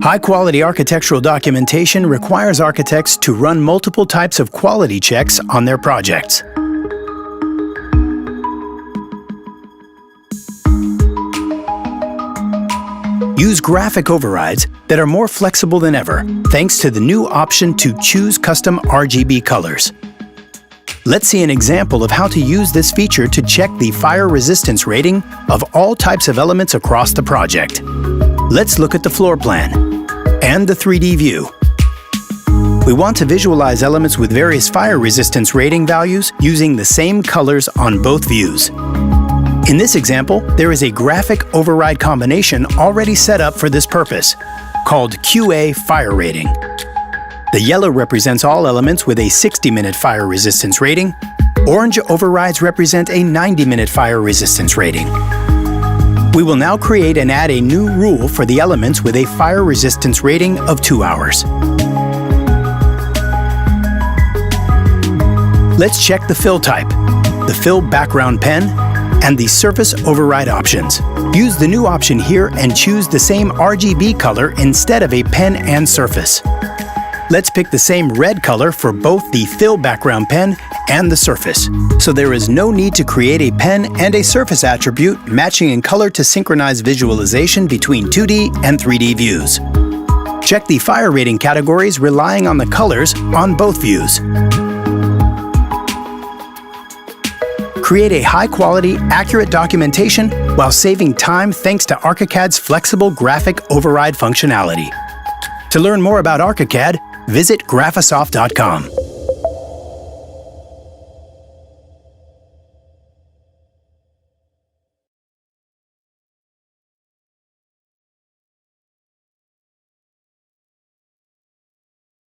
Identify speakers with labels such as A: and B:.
A: High-quality architectural documentation requires architects to run multiple types of quality checks on their projects. Use graphic overrides that are more flexible than ever, thanks to the new option to choose custom RGB colors. Let's see an example of how to use this feature to check the fire resistance rating of all types of elements across the project. Let's look at the floor plan and the 3D view. We want to visualize elements with various fire resistance rating values using the same colors on both views. In this example, there is a graphic override combination already set up for this purpose, called QA Fire Rating. The yellow represents all elements with a 60-minute fire resistance rating. Orange overrides represent a 90-minute fire resistance rating. We will now create and add a new rule for the elements with a fire resistance rating of 2 hours. Let's check the fill type, the fill background pen, and the surface override options. Use the new option here and choose the same RGB color instead of a pen and surface. Let's pick the same red color for both the fill background pen and the surface, so there is no need to create a pen and a surface attribute matching in color to synchronize visualization between 2D and 3D views. Check the fire rating categories relying on the colors on both views. Create a high-quality, accurate documentation while saving time thanks to Archicad's flexible graphic override functionality. To learn more about Archicad, visit graphisoft.com.